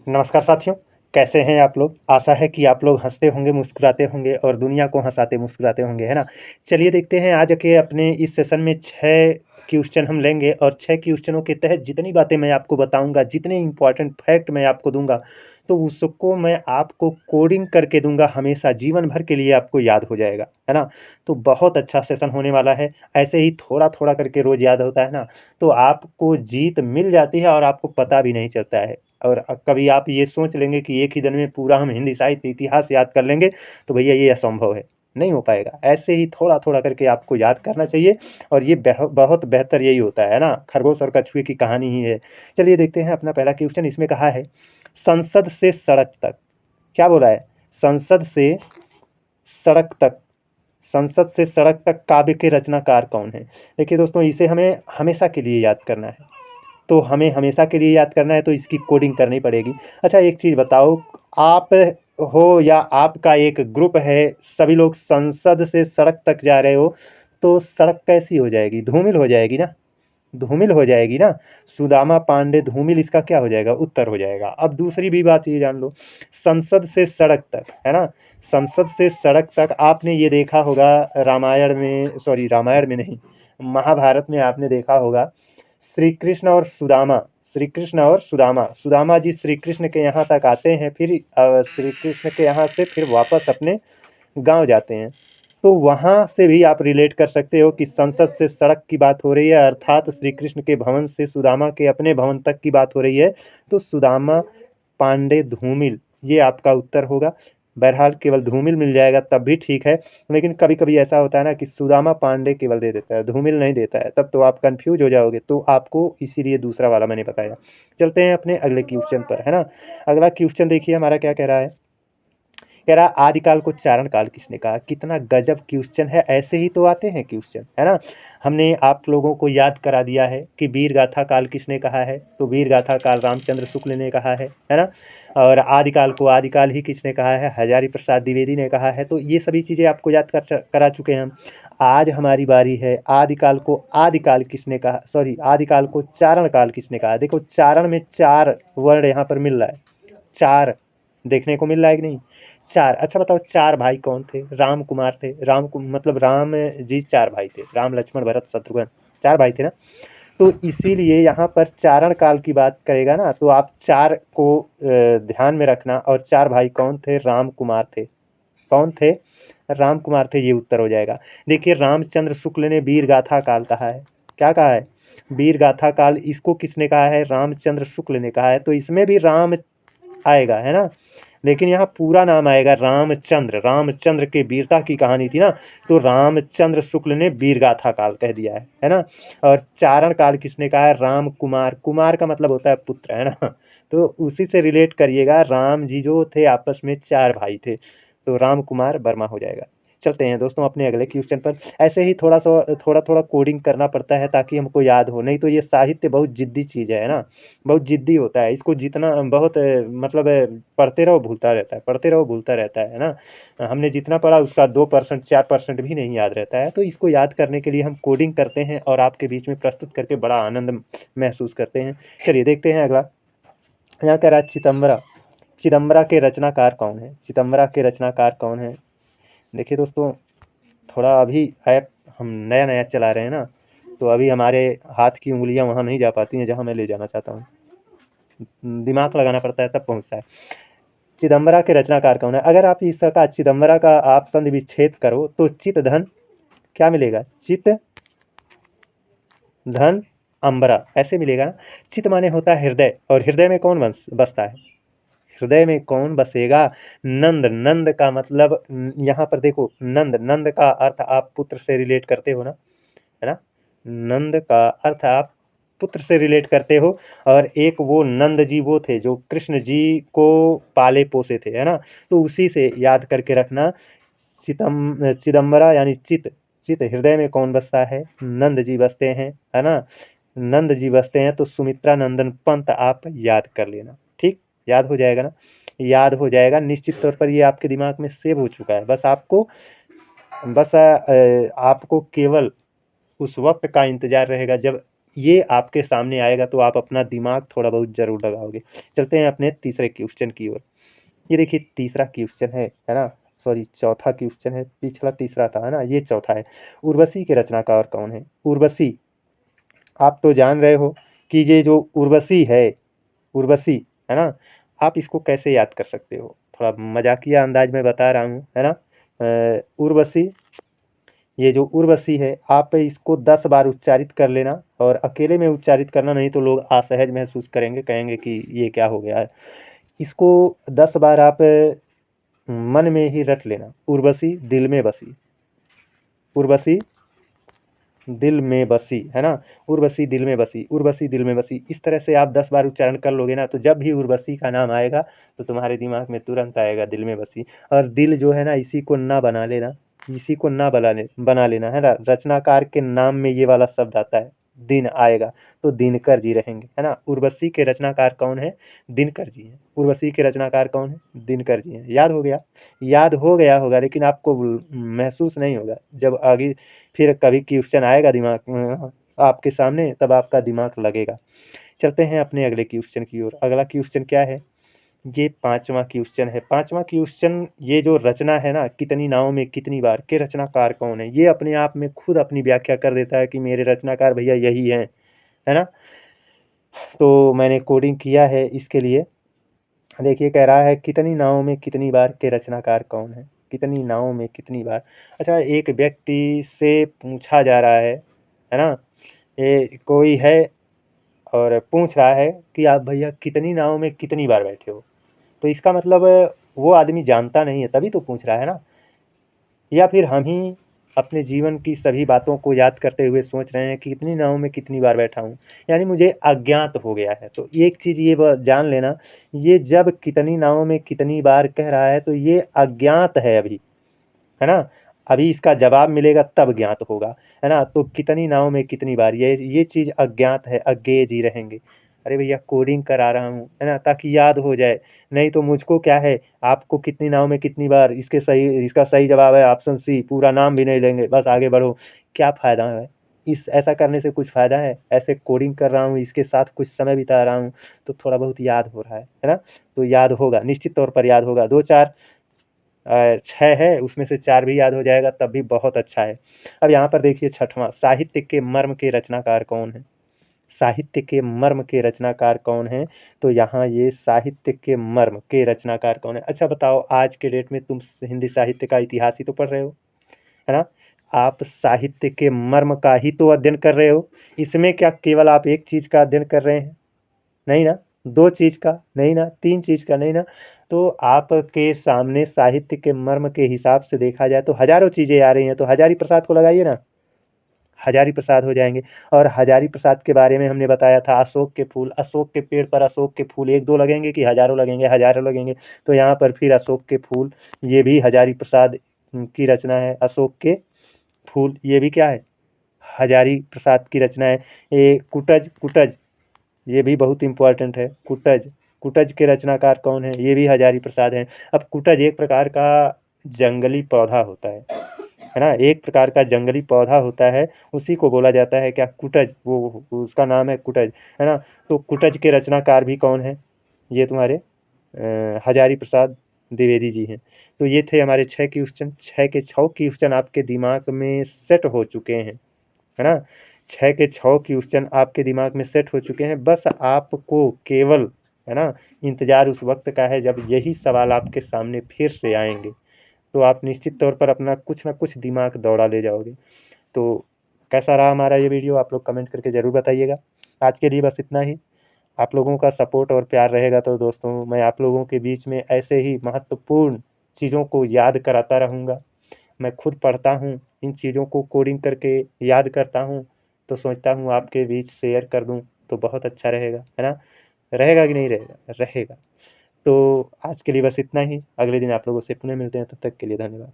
नमस्कार साथियों, कैसे हैं आप लोग? आशा है कि आप लोग हँसते होंगे, मुस्कुराते होंगे और दुनिया को हँसाते मुस्कुराते होंगे, है ना? चलिए देखते हैं आज के अपने इस सेशन में 6 क्वेश्चन हम लेंगे और 6 क्वेश्चनों के तहत जितनी बातें मैं आपको बताऊँगा, जितने इम्पोर्टेंट फैक्ट मैं आपको दूँगा, तो उसको मैं आपको कोडिंग करके दूँगा, हमेशा जीवन भर के लिए आपको याद हो जाएगा, है ना? तो बहुत अच्छा सेशन होने वाला है। ऐसे ही थोड़ा-थोड़ा करके रोज़ याद होता है ना, तो आपको जीत मिल जाती है और आपको पता भी नहीं चलता है। और कभी आप ये सोच लेंगे कि एक ही दिन में पूरा हम हिंदी साहित्य इतिहास याद कर लेंगे, तो भैया ये असंभव है, नहीं हो पाएगा। ऐसे ही थोड़ा-थोड़ा करके आपको याद करना चाहिए और ये बहुत बेहतर यही होता है ना? खरगोश और कछुए की कहानी ही है। चलिए देखते हैं अपना पहला क्वेश्चन इसमें कहा है, संसद से सड़क तक, क्या बोला है? संसद से सड़क तक, संसद से सड़क तक काव्य के रचनाकार कौन हैं? देखिए दोस्तों, इसे हमें हमेशा के लिए याद करना है। तो हमें हमेशा के लिए याद करना है तो इसकी कोडिंग करनी पड़ेगी। अच्छा एक चीज़ बताओ, आप हो या आपका एक ग्रुप है, सभी लोग संसद से सड़क तक जा रहे हो, तो सड़क कैसी हो जाएगी? धूमिल हो जाएगी ना, धूमिल हो जाएगी ना। सुदामा पांडे धूमिल, इसका क्या हो जाएगा? उत्तर हो जाएगा। अब दूसरी भी बात ये जान लो, संसद से सड़क तक, है ना? संसद से सड़क तक आपने ये देखा होगा रामायण में, सॉरी रामायण में नहीं, महाभारत में आपने देखा होगा श्री कृष्ण और सुदामा, श्री कृष्ण और सुदामा, सुदामा जी श्री कृष्ण के यहाँ तक आते हैं, फिर श्री कृष्ण के यहाँ से फिर वापस अपने गांव जाते हैं। तो वहाँ से भी आप रिलेट कर सकते हो कि संसद से सड़क की बात हो रही है, अर्थात श्री कृष्ण के भवन से सुदामा के अपने भवन तक की बात हो रही है। तो सुदामा पांडे धूमिल, ये आपका उत्तर होगा। बहरहाल केवल धूमिल मिल जाएगा तब भी ठीक है, लेकिन कभी कभी ऐसा होता है ना कि सुदामा पांडे केवल दे देता है, धूमिल नहीं देता है, तब तो आप कंफ्यूज हो जाओगे। तो आपको इसीलिए दूसरा वाला मैंने बताया। चलते हैं अपने अगले क्वेश्चन पर, है ना? अगला क्वेश्चन देखिए हमारा क्या कह रहा है। कह रहा आदिकाल को चारण काल किसने कहा? कितना गजब क्वेश्चन है, ऐसे ही तो आते हैं क्वेश्चन, है ना? हमने आप लोगों को याद करा दिया है कि वीर गाथा काल किसने कहा है, तो वीर गाथा काल रामचंद्र शुक्ल ने कहा है ना? और आदिकाल को आदिकाल ही किसने कहा है? हजारी प्रसाद द्विवेदी ने कहा है। तो ये सभी चीज़ें आपको याद करा चुके हैं हम। आज हमारी बारी है, आदिकाल को आदिकाल किसने कहा, सॉरी आदिकाल को चारण काल किसने कहा? देखो चारण में 4 वर्ण यहाँ पर मिल रहा है, 4 देखने को मिल रहा है कि नहीं? 4, अच्छा बताओ 4 भाई कौन थे? राम कुमार थे, मतलब राम जी 4 भाई थे, राम लक्ष्मण भरत शत्रुघ्न, 4 भाई थे ना? तो इसीलिए यहाँ पर चारण काल की बात करेगा ना, तो आप 4 को ध्यान में रखना। और 4 भाई कौन थे? राम कुमार थे। कौन थे? राम कुमार थे, ये उत्तर हो जाएगा। देखिए रामचंद्र शुक्ल ने वीर गाथा काल कहा है, क्या कहा है? वीर गाथा काल, इसको किसने कहा है? रामचंद्र शुक्ल ने कहा है। तो इसमें भी राम आएगा, है ना? लेकिन यहाँ पूरा नाम आएगा रामचंद्र, रामचंद्र के वीरता की कहानी थी ना, तो रामचंद्र शुक्ल ने वीर गाथा काल कह दिया है ना? और चारण काल किसने कहा है? राम कुमार, कुमार का मतलब होता है पुत्र, है ना? तो उसी से रिलेट करिएगा, राम जी जो थे आपस में 4 भाई थे, तो राम कुमार वर्मा हो जाएगा। चलते हैं दोस्तों अपने अगले क्वेश्चन पर। ऐसे ही थोड़ा-थोड़ा कोडिंग करना पड़ता है ताकि हमको याद हो, नहीं तो ये साहित्य बहुत ज़िद्दी चीज़ है ना? बहुत ज़िद्दी होता है, इसको जितना बहुत मतलब पढ़ते रहो भूलता रहता है, पढ़ते रहो भूलता रहता है ना? हमने जितना पढ़ा उसका 2% 4% भी नहीं याद रहता है, तो इसको याद करने के लिए हम कोडिंग करते हैं और आपके बीच में प्रस्तुत करके बड़ा आनंद महसूस करते हैं। चलिए देखते हैं अगला। यहाँ कह रहा है चिदंबरा, चिदंबरा के रचनाकार कौन है? चिदंबरा के रचनाकार कौन है? देखिए दोस्तों, थोड़ा अभी ऐप हम नया-नया चला रहे हैं ना, तो अभी हमारे हाथ की उँगलियाँ वहाँ नहीं जा पाती हैं जहाँ मैं ले जाना चाहता हूँ। दिमाग लगाना पड़ता है तब पहुँचता है। चिदंबरा के रचनाकार कौन है? अगर आप इसका चिदंबरा का आप संधि विच्छेद करो तो चित धन क्या मिलेगा? चित धन अंबरा, ऐसे मिलेगा ना? चित माने होता है हृदय, और हृदय में कौन बसता है? हृदय में कौन बसेगा? नंद, नंद का मतलब यहाँ पर देखो, नंद, नंद का अर्थ आप पुत्र से रिलेट करते हो ना, है ना? नंद का अर्थ आप पुत्र से रिलेट करते हो। और एक वो नंद जी वो थे जो कृष्ण जी को पाले पोसे थे, है ना? तो उसी से याद करके रखना। चिदंबरा यानी चित, चित हृदय में कौन बसता है? नंद जी बसते हैं, है ना? नंद जी बसते हैं, तो सुमित्रा नंदन पंत आप याद कर लेना, ठीक? याद हो जाएगा ना? याद हो जाएगा निश्चित तौर पर, ये आपके दिमाग में सेव हो चुका है। बस आपको केवल उस वक्त का इंतजार रहेगा जब ये आपके सामने आएगा तो आप अपना दिमाग थोड़ा बहुत ज़रूर लगाओगे। चलते हैं अपने तीसरे क्वेश्चन की ओर। ये देखिए तीसरा क्वेश्चन है ना? सॉरी चौथा क्वेश्चन है, पिछला तीसरा था, है ना? ये चौथा है। उर्वशी के रचनाकार कौन है? उर्वशी, आप तो जान रहे हो कि ये जो उर्वशी उर्वशी, है ना? आप इसको कैसे याद कर सकते हो? थोड़ा मज़ाकिया अंदाज में बता रहा हूँ, है ना? उर्वशी, ये जो उर्वशी है, आप इसको 10 बार उच्चारित कर लेना और अकेले में उच्चारित करना, नहीं तो लोग असहज महसूस करेंगे, कहेंगे कि ये क्या हो गया है। इसको 10 बार आप मन में ही रट लेना। उर्वशी दिल में बसी, उर्वशी दिल में बसी, है ना? उर्वशी दिल में बसी, उर्वशी दिल में बसी। इस तरह से आप 10 बार उच्चारण कर लोगे ना, तो जब भी उर्वशी का नाम आएगा तो तुम्हारे दिमाग में तुरंत आएगा दिल में बसी। और दिल जो है ना, इसी को ना बना लेना, इसी को ना बना लेना, है ना? रचनाकार के नाम में ये वाला शब्द आता है, दिन आएगा तो दिनकर जी रहेंगे, है ना? उर्वशी के रचनाकार कौन है? दिनकर जी हैं। उर्वशी के रचनाकार कौन है? दिनकर जी हैं। याद हो गया? याद हो गया होगा, लेकिन आपको महसूस नहीं होगा। जब आगे फिर कभी क्वेश्चन आएगा दिमाग में आपके सामने, तब आपका दिमाग लगेगा। चलते हैं अपने अगले क्वेश्चन की ओर। अगला क्वेश्चन क्या है? ये 5वां क्वेश्चन है। 5वां क्वेश्चन, ये जो रचना है ना, कितनी नावों में कितनी बार, के रचनाकार कौन है? ये अपने आप में खुद अपनी व्याख्या कर देता है कि मेरे रचनाकार भैया यही हैं, है ना? तो मैंने कोडिंग किया है इसके लिए। देखिए कह रहा है कितनी नावों में कितनी बार, के रचनाकार कौन है? कितनी नावों में कितनी बार। अच्छा, एक व्यक्ति से पूछा जा रहा है ना? ये कोई है और पूछ रहा है कि आप भैया कितनी नावों में कितनी बार बैठे हो? तो इसका मतलब वो आदमी जानता नहीं है, तभी तो पूछ रहा है ना? या फिर हम ही अपने जीवन की सभी बातों को याद करते हुए सोच रहे हैं कि कितनी नावों में कितनी बार बैठा हूँ, यानी मुझे अज्ञात हो गया है। तो एक चीज़ ये जान लेना, ये जब कितनी नावों में कितनी बार कह रहा है तो ये अज्ञात है अभी, है ना? अभी इसका जवाब मिलेगा तब ज्ञात होगा, है ना? तो कितनी नाव में कितनी बार, ये चीज़ अज्ञात है, अज्ञेय जी रहेंगे। अरे भैया कोडिंग करा रहा हूँ, है ना? ताकि याद हो जाए, नहीं तो मुझको क्या है, आपको कितनी नाव में कितनी बार, इसका सही जवाब है ऑप्शन सी, पूरा नाम भी नहीं लेंगे, बस आगे बढ़ो। क्या फ़ायदा है? इस ऐसा करने से कुछ फ़ायदा है? ऐसे कोडिंग कर रहा हूँ, इसके साथ कुछ समय बिता रहा हूँ, तो थोड़ा बहुत याद हो रहा है ना? तो याद होगा, निश्चित तौर पर याद होगा। 2-4 6 है, उसमें से 4 भी याद हो जाएगा तब भी बहुत अच्छा है। अब यहाँ पर देखिए 6वां, साहित्य के मर्म के रचनाकार कौन है? साहित्य के मर्म के रचनाकार कौन है? तो यहाँ ये साहित्य के मर्म के रचनाकार कौन है? अच्छा बताओ, आज के डेट में तुम हिंदी साहित्य का इतिहास ही तो पढ़ रहे हो, है ना? आप साहित्य के मर्म का ही तो अध्ययन कर रहे हो। इसमें क्या केवल आप एक चीज़ का अध्ययन कर रहे हैं? नहीं ना? 2 चीज़ का नहीं ना? 3 चीज़ का नहीं ना? तो आपके सामने साहित्य के मर्म के हिसाब से देखा जाए तो हज़ारों चीज़ें आ रही हैं, तो हज़ारी प्रसाद को लगाइए ना, हज़ारी प्रसाद हो जाएँगे। और हज़ारी प्रसाद के बारे में हमने बताया था, अशोक के फूल, अशोक के पेड़ पर अशोक के फूल 1-2 लगेंगे कि हज़ारों लगेंगे? हज़ारों लगेंगे। तो यहाँ पर फिर अशोक के फूल, ये भी हज़ारी प्रसाद की रचना है। अशोक के फूल, ये भी क्या है? हज़ारी प्रसाद की रचना है। ये कुटज, कुटज, ये भी बहुत इम्पोर्टेंट है। कुटज, कुटज के रचनाकार कौन है? ये भी हजारी प्रसाद हैं। अब कुटज एक प्रकार का जंगली पौधा होता है ना? एक प्रकार का जंगली पौधा होता है, उसी को बोला जाता है क्या? कुटज, वो उसका नाम है कुटज, है ना? तो कुटज के रचनाकार भी कौन है? ये तुम्हारे हजारी प्रसाद द्विवेदी जी हैं। तो ये थे हमारे 6 क्वेश्चन, 6 के 6 क्वेश्चन आपके दिमाग में सेट हो चुके हैं। है ना? 6 के 6 क्वेश्चन आपके दिमाग में सेट हो चुके हैं। बस आपको केवल, है ना, इंतज़ार उस वक़्त का है जब यही सवाल आपके सामने फिर से आएँगे। तो आप निश्चित तौर पर अपना कुछ न कुछ दिमाग दौड़ा ले जाओगे। तो कैसा रहा हमारा ये वीडियो, आप लोग कमेंट करके ज़रूर बताइएगा। आज के लिए बस इतना ही। आप लोगों का सपोर्ट और प्यार रहेगा तो दोस्तों मैं आप लोगों के बीच में ऐसे ही महत्वपूर्ण चीज़ों को याद कराता रहूँगा। मैं खुद पढ़ता हूँ, इन चीज़ों को कोडिंग करके याद करता हूँ, तो सोचता हूँ आपके बीच शेयर कर दूँ तो बहुत अच्छा रहेगा, है ना? रहेगा कि नहीं रहेगा? रहेगा। तो आज के लिए बस इतना ही, अगले दिन आप लोगों से पुनः मिलते हैं, तब तक के लिए धन्यवाद।